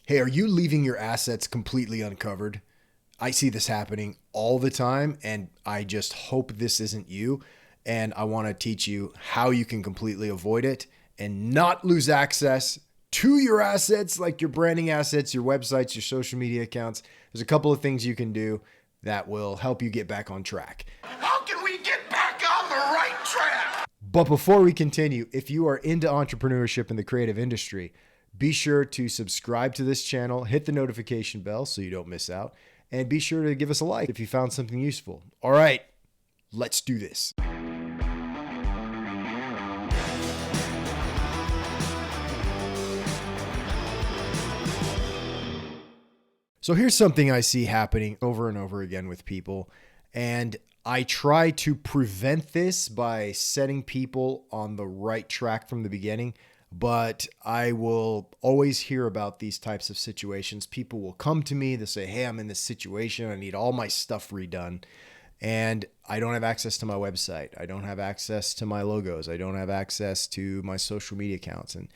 Hey, are you leaving your assets completely uncovered? I see this happening all the time, and I just hope this isn't you. And I want to teach you how you can completely avoid it and not lose access to your assets, like your branding assets, your websites, your social media accounts. There's a couple of things you can do that will help you get back on track. How can we get back on the right track? But before we continue, if you are into entrepreneurship in the creative industry, be sure to subscribe to this channel, hit the notification bell so you don't miss out, and be sure to give us a like if you found something useful. All right, let's do this. So here's something I see happening over and over again with people, and I try to prevent this by setting people on the right track from the beginning, but I will always hear about these types of situations. People will come to me, they'll say, hey, I'm in this situation, I need all my stuff redone, and I don't have access to my website. I don't have access to my logos. I don't have access to my social media accounts. And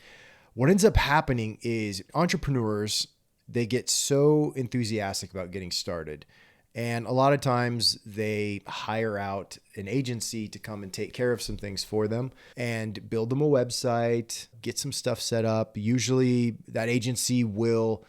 what ends up happening is entrepreneurs, they get so enthusiastic about getting started. And a lot of times they hire out an agency to come and take care of some things for them and build them a website, get some stuff set up. Usually that agency will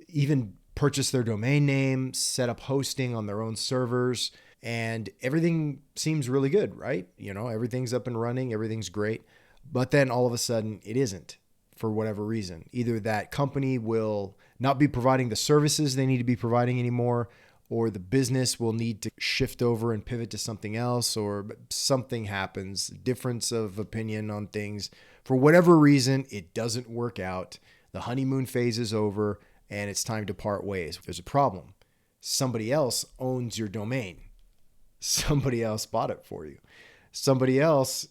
even purchase their domain name, set up hosting on their own servers, and everything seems really good, right? You know, everything's up and running, everything's great. But then all of a sudden it isn't for whatever reason. Either that company will not be providing the services they need to be providing anymore, or the business will need to shift over and pivot to something else, or something happens, difference of opinion on things. For whatever reason, it doesn't work out. The honeymoon phase is over and it's time to part ways. There's a problem. Somebody else owns your domain. Somebody else bought it for you. Somebody else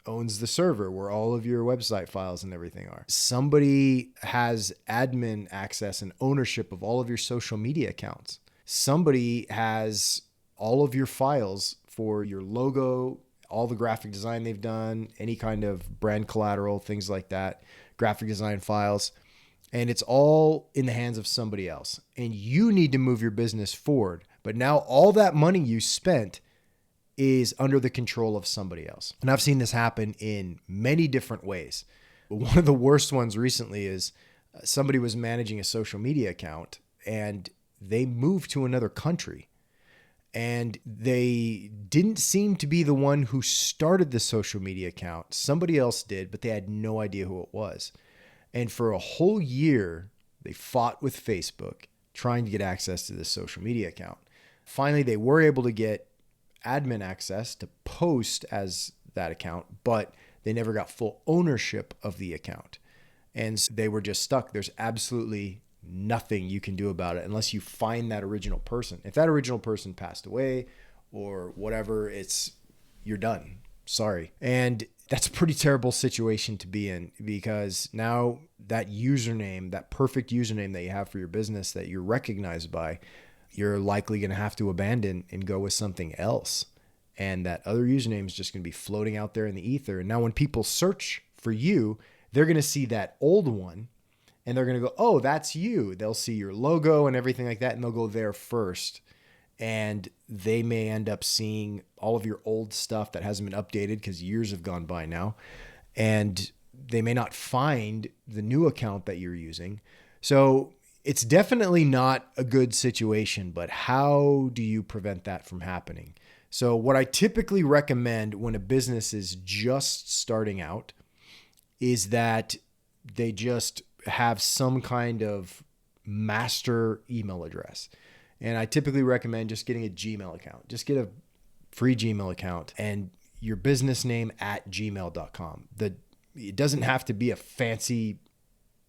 owns the server where all of your website files and everything are. Somebody has admin access and ownership of all of your social media accounts. Somebody has all of your files for your logo, all the graphic design they've done, any kind of brand collateral, things like that, graphic design files. And it's all in the hands of somebody else. And you need to move your business forward. But now all that money you spent is under the control of somebody else. And I've seen this happen in many different ways. One of the worst ones recently is somebody was managing a social media account and they moved to another country. And they didn't seem to be the one who started the social media account. Somebody else did, but they had no idea who it was. And for a whole year, they fought with Facebook trying to get access to this social media account. Finally, they were able to get admin access to post as that account, but they never got full ownership of the account. And so they were just stuck. There's absolutely nothing you can do about it unless you find that original person. If that original person passed away or whatever, you're done. Sorry. And that's a pretty terrible situation to be in, because now that username, that perfect username that you have for your business that you're recognized by, you're likely going to have to abandon and go with something else. And that other username is just going to be floating out there in the ether. And now when people search for you, they're going to see that old one and they're going to go, oh, that's you. They'll see your logo and everything like that, and they'll go there first. And they may end up seeing all of your old stuff that hasn't been updated because years have gone by now. And they may not find the new account that you're using. So it's definitely not a good situation, but how do you prevent that from happening? So what I typically recommend when a business is just starting out is that they just have some kind of master email address. And I typically recommend just getting a Gmail account. Just get a free Gmail account and your business name at gmail.com. It doesn't have to be a fancy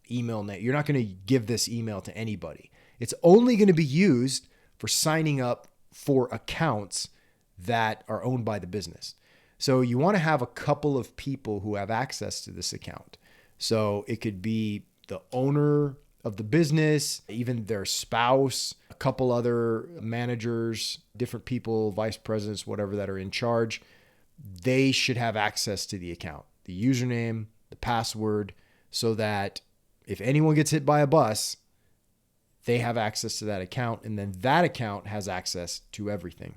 email name. You're not going to give this email to anybody. It's only going to be used for signing up for accounts that are owned by the business. So you want to have a couple of people who have access to this account. So it could be the owner of the business, even their spouse, a couple other managers, different people, vice presidents, whatever, that are in charge. They should have access to the account, the username, the password, so that if anyone gets hit by a bus, they have access to that account, and then that account has access to everything.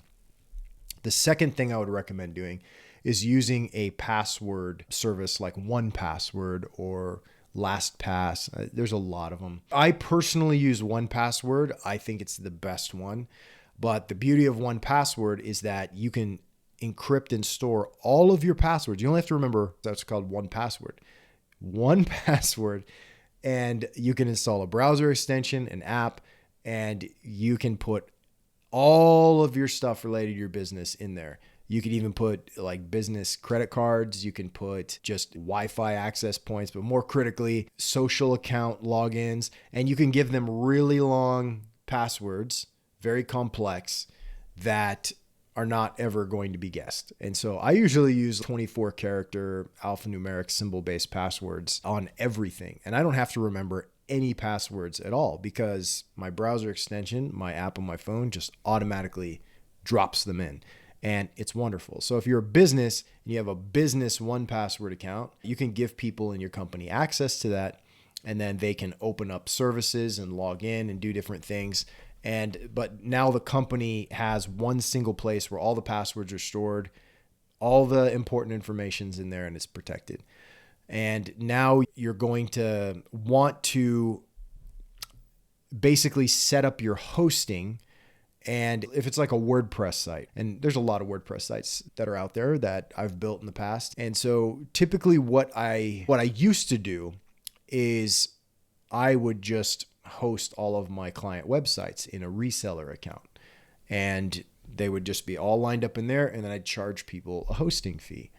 The second thing I would recommend doing is using a password service like 1Password or LastPass. There's a lot of them. I personally use 1Password. I think it's the best one. But the beauty of 1Password is that you can encrypt and store all of your passwords. You only have to remember that's called 1Password. 1Password, and you can install a browser extension, an app, and you can put all of your stuff related to your business in there. You could even put like business credit cards. You can put just Wi-Fi access points, but more critically, social account logins. And you can give them really long passwords, very complex, that are not ever going to be guessed. And so I usually use 24 character alphanumeric symbol-based passwords on everything. And I don't have to remember any passwords at all because my browser extension, my app on my phone, just automatically drops them in. And it's wonderful. So if you're a business and you have a business 1Password account, you can give people in your company access to that, and then they can open up services and log in and do different things. But now the company has one single place where all the passwords are stored, all the important information's in there, and it's protected. And now you're going to want to basically set up your hosting. And if it's like a WordPress site, and there's a lot of WordPress sites that are out there that I've built in the past. And so typically what I used to do is I would just host all of my client websites in a reseller account, and they would just be all lined up in there. And then I'd charge people a hosting fee.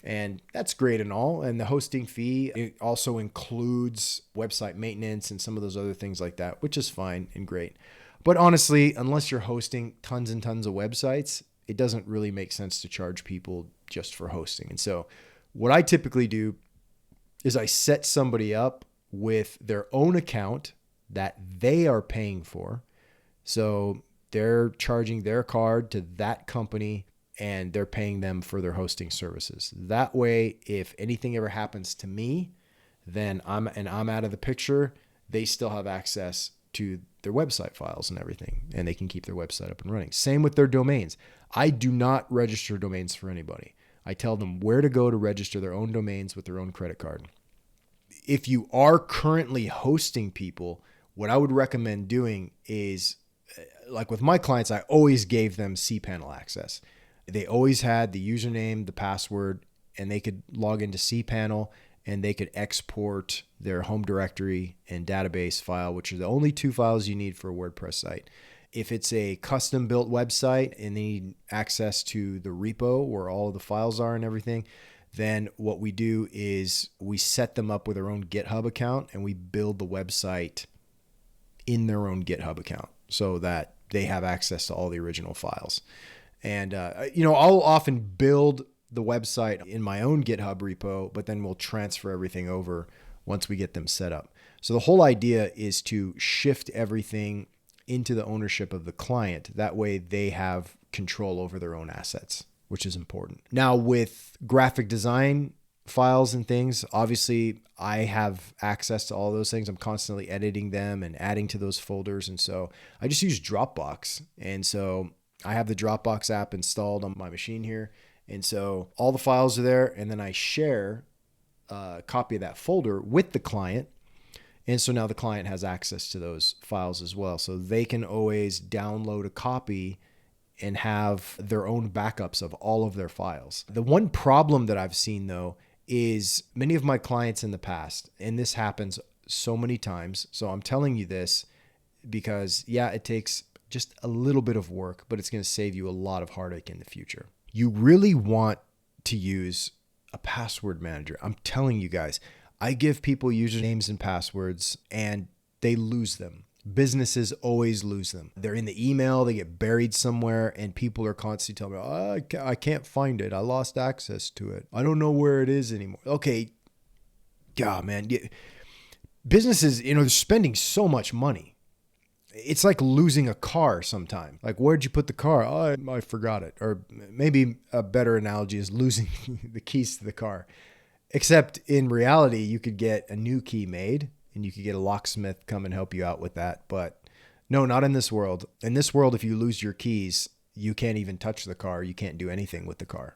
And that's great and all. And the hosting fee, it also includes website maintenance and some of those other things like that, which is fine and great. But honestly, unless you're hosting tons and tons of websites, it doesn't really make sense to charge people just for hosting. And so what I typically do is I set somebody up with their own account that they are paying for. So they're charging their card to that company and they're paying them for their hosting services. That way, if anything ever happens to me, then I'm out of the picture, they still have access to their website files and everything, and they can keep their website up and running. Same with their domains. I do not register domains for anybody. I tell them where to go to register their own domains with their own credit card. If you are currently hosting people, what I would recommend doing is, like with my clients, I always gave them cPanel access. They always had the username, the password, and they could log into cPanel and they could export their home directory and database file, which are the only two files you need for a WordPress site. If it's a custom built website and they need access to the repo where all of the files are and everything, then what we do is we set them up with their own GitHub account and we build the website in their own GitHub account so that they have access to all the original files. And, I'll often build the website in my own GitHub repo, but then we'll transfer everything over once we get them set up. So the whole idea is to shift everything into the ownership of the client. That way they have control over their own assets, which is important. Now with graphic design files and things, obviously I have access to all those things. I'm constantly editing them and adding to those folders. And so I just use Dropbox. And so I have the Dropbox app installed on my machine here. And so all the files are there, and then I share a copy of that folder with the client. And so now the client has access to those files as well. So they can always download a copy and have their own backups of all of their files. The one problem that I've seen though is many of my clients in the past, and this happens so many times. So I'm telling you this because it takes just a little bit of work, but it's going to save you a lot of heartache in the future. You really want to use a password manager. I'm telling you guys, I give people usernames and passwords and they lose them. Businesses always lose them. They're in the email, they get buried somewhere, and people are constantly telling me, I can't find it. I lost access to it. I don't know where it is anymore. Okay. God, man. Businesses, they're spending so much money. It's like losing a car sometimes. Like, where'd you put the car? Oh, I forgot it. Or maybe a better analogy is losing the keys to the car. Except in reality, you could get a new key made and you could get a locksmith come and help you out with that. But No, not in this world. In this world, if you lose your keys, you can't even touch the car. You can't do anything with the car.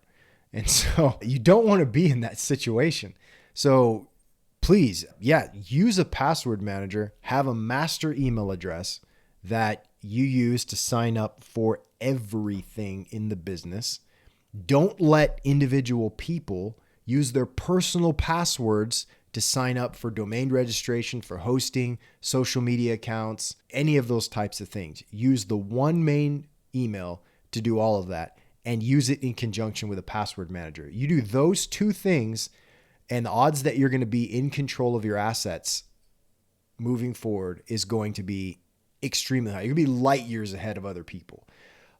And so you don't want to be in that situation. So please, use a password manager, have a master email address that you use to sign up for everything in the business. Don't let individual people use their personal passwords to sign up for domain registration, for hosting, social media accounts, any of those types of things. Use the one main email to do all of that, and use it in conjunction with a password manager. You do those two things, and the odds that you're going to be in control of your assets moving forward is going to be extremely high. You're going to be light years ahead of other people.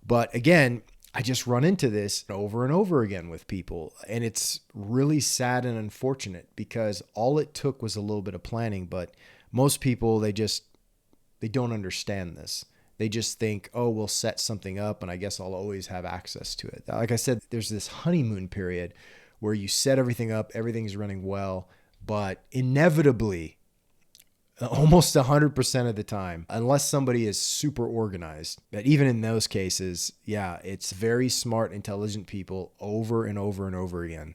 But again, I just run into this over and over again with people, and it's really sad and unfortunate because all it took was a little bit of planning. But most people, they don't understand this. They just think, oh, we'll set something up and I guess I'll always have access to it. Like I said, there's this honeymoon period where you set everything up, everything's running well, but inevitably, almost 100% of the time, unless somebody is super organized, that even in those cases, it's very smart, intelligent people over and over and over again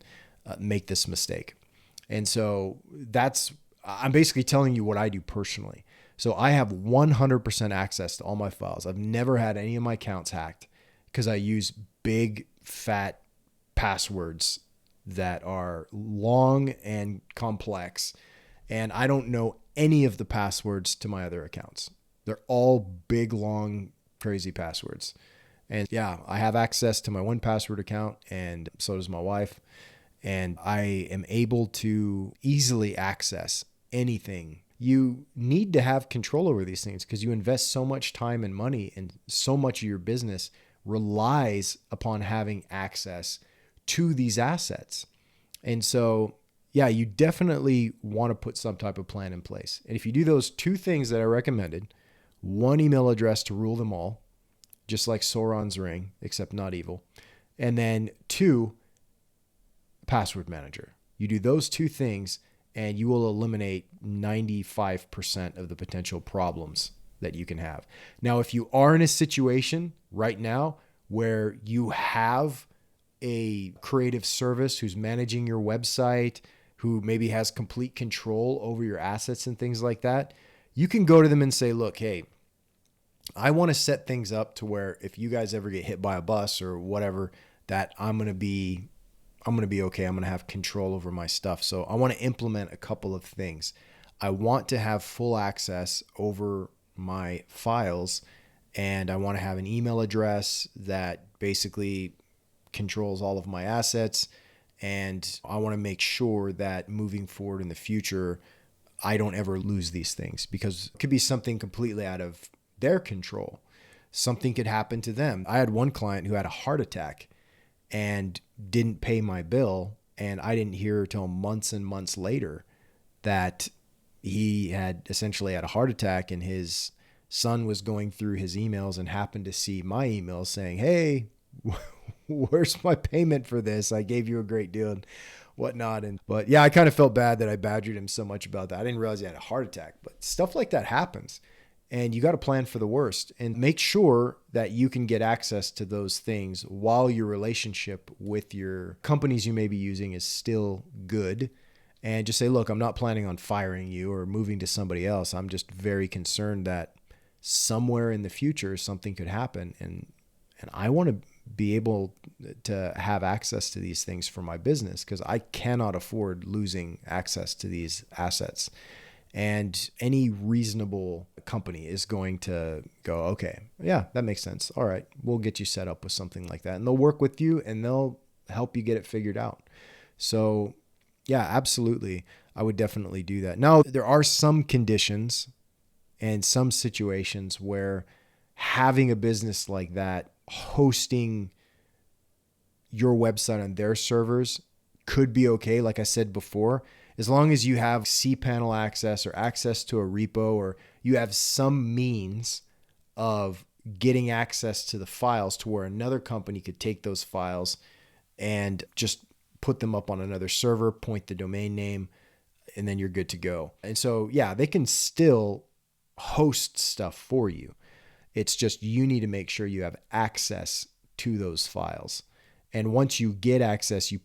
make this mistake. And so I'm basically telling you what I do personally. So I have 100% access to all my files. I've never had any of my accounts hacked because I use big, fat passwords that are long and complex. And I don't know any of the passwords to my other accounts. They're all big, long, crazy passwords. And I have access to my 1Password account, and so does my wife. And I am able to easily access anything. You need to have control over these things because you invest so much time and money, and so much of your business relies upon having access to these assets. And so, you definitely want to put some type of plan in place. And if you do those two things that I recommended, one email address to rule them all, just like Sauron's ring, except not evil. And then 2, password manager. You do those two things and you will eliminate 95% of the potential problems that you can have. Now, if you are in a situation right now where you have a creative service who's managing your website, who maybe has complete control over your assets and things like that, you can go to them and say, look, hey, I want to set things up to where if you guys ever get hit by a bus or whatever, that I'm going to be okay. I'm going to have control over my stuff. So I want to implement a couple of things. I want to have full access over my files, and I want to have an email address that basically controls all of my assets. And I want to make sure that moving forward in the future, I don't ever lose these things, because it could be something completely out of their control. Something could happen to them. I had one client who had a heart attack and didn't pay my bill. And I didn't hear till months and months later that he had essentially had a heart attack, and his son was going through his emails and happened to see my email saying, hey, where's my payment for this? I gave you a great deal and whatnot. But I kind of felt bad that I badgered him so much about that. I didn't realize he had a heart attack, but stuff like that happens. And you got to plan for the worst and make sure that you can get access to those things while your relationship with your companies you may be using is still good. And just say, look, I'm not planning on firing you or moving to somebody else. I'm just very concerned that somewhere in the future something could happen. And I want to be able to have access to these things for my business, because I cannot afford losing access to these assets. And any reasonable company is going to go, okay, yeah, that makes sense. All right, we'll get you set up with something like that. And they'll work with you and they'll help you get it figured out. So yeah, absolutely. I would definitely do that. Now, there are some conditions and some situations where having a business like that, hosting your website on their servers, could be okay. Like I said before, as long as you have cPanel access or access to a repo, or you have some means of getting access to the files to where another company could take those files and just put them up on another server, point the domain name, and then you're good to go. And so, yeah, they can still host stuff for you. It's just you need to make sure you have access to those files. And once you get access, you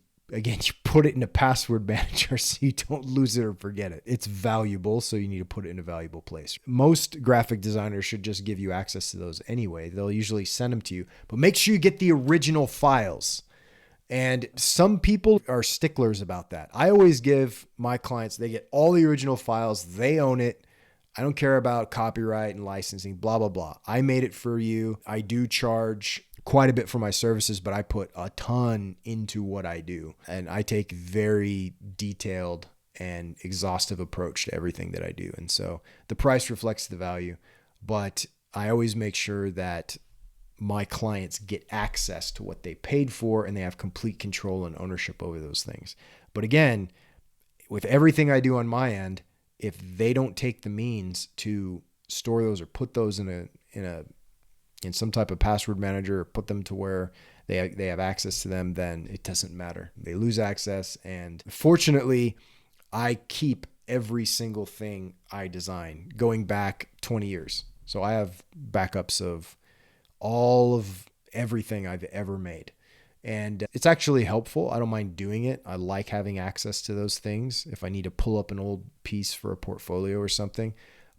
put it in a password manager so you don't lose it or forget it. It's valuable, so you need to put it in a valuable place. Most graphic designers should just give you access to those anyway. They'll usually send them to you, but make sure you get the original files. And some people are sticklers about that. I always give my clients, they get all the original files, they own it. I don't care about copyright and licensing, blah, blah, blah. I made it for you. I do charge quite a bit for my services, but I put a ton into what I do. And I take very detailed and exhaustive approach to everything that I do. And so the price reflects the value, but I always make sure that my clients get access to what they paid for and they have complete control and ownership over those things. But again, with everything I do on my end, if they don't take the means to store those or put those in some type of password manager or put them to where they have access to them, then it doesn't matter. They lose access. And fortunately, I keep every single thing I design going back 20 years. So I have backups of all of everything I've ever made. And it's actually helpful. I don't mind doing it. I like having access to those things if I need to pull up an old piece for a portfolio or something.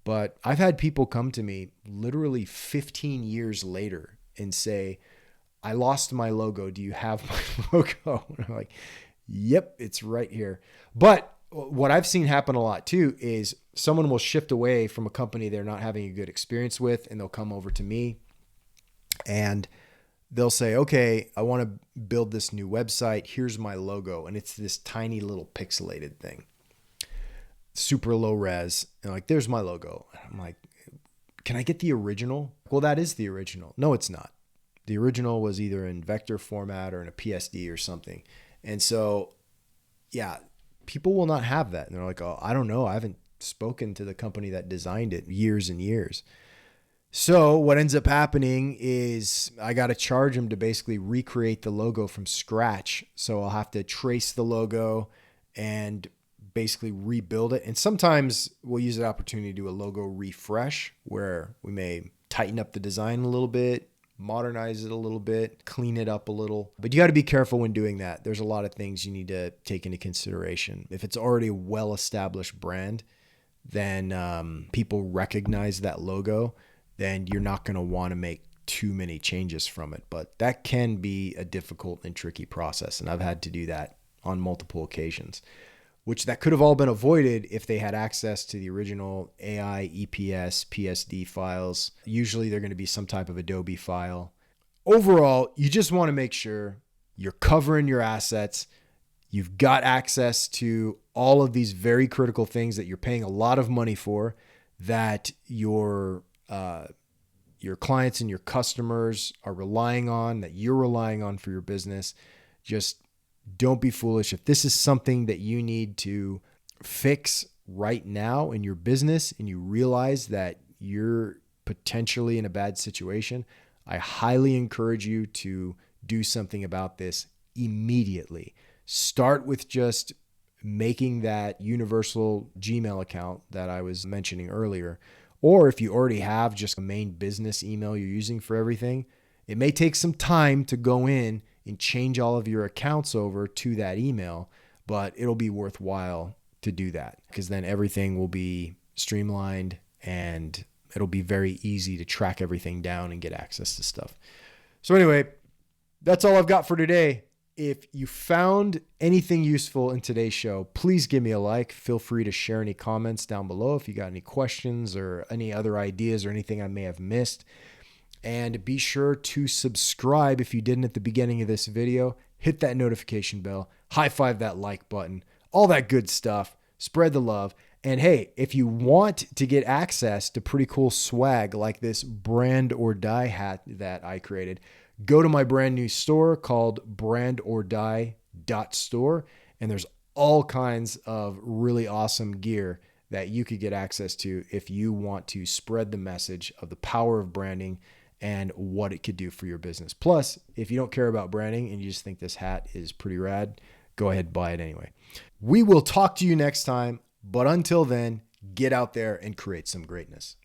But I've had people come to me literally 15 years later and say, I lost my logo. Do you have my logo? And I'm like, yep, it's right here. But what I've seen happen a lot too is someone will shift away from a company they're not having a good experience with, and they'll come over to me and they'll say, okay, I want to build this new website. Here's my logo. And it's this tiny little pixelated thing, super low res. And like, there's my logo. I'm like, can I get the original? Well, that is the original. No, it's not. The original was either in vector format or in a PSD or something. And so, yeah, people will not have that. And they're like, oh, I don't know. I haven't spoken to the company that designed it years and years. So what ends up happening is I got to charge them to basically recreate the logo from scratch. So I'll have to trace the logo and basically rebuild it. And sometimes we'll use that opportunity to do a logo refresh where we may tighten up the design a little bit, modernize it a little bit, clean it up a little. But you got to be careful when doing that. There's a lot of things you need to take into consideration. If it's already a well-established brand, then people recognize that logo, then you're not going to want to make too many changes from it. But that can be a difficult and tricky process. And I've had to do that on multiple occasions, which that could have all been avoided if they had access to the original AI, EPS, PSD files. Usually they're going to be some type of Adobe file. Overall, you just want to make sure you're covering your assets. You've got access to all of these very critical things that you're paying a lot of money for, that your clients and your customers are relying on, that you're relying on for your business. Just don't be foolish. If this is something that you need to fix right now in your business and you realize that you're potentially in a bad situation, I highly encourage you to do something about this immediately. Start with just making that universal Gmail account that I was mentioning earlier. Or if you already have just a main business email you're using for everything, it may take some time to go in and change all of your accounts over to that email, but it'll be worthwhile to do that because then everything will be streamlined and it'll be very easy to track everything down and get access to stuff. So anyway, that's all I've got for today. If you found anything useful in today's show, please give me a like. Feel free to share any comments down below if you got any questions or any other ideas or anything I may have missed. And be sure to subscribe if you didn't at the beginning of this video. Hit that notification bell, high five that like button, all that good stuff. Spread the love. And hey, if you want to get access to pretty cool swag like this Brand or Die hat that I created, go to my brand new store called brandordie.store, and there's all kinds of really awesome gear that you could get access to if you want to spread the message of the power of branding and what it could do for your business. Plus, if you don't care about branding and you just think this hat is pretty rad, go ahead and buy it anyway. We will talk to you next time, but until then, get out there and create some greatness.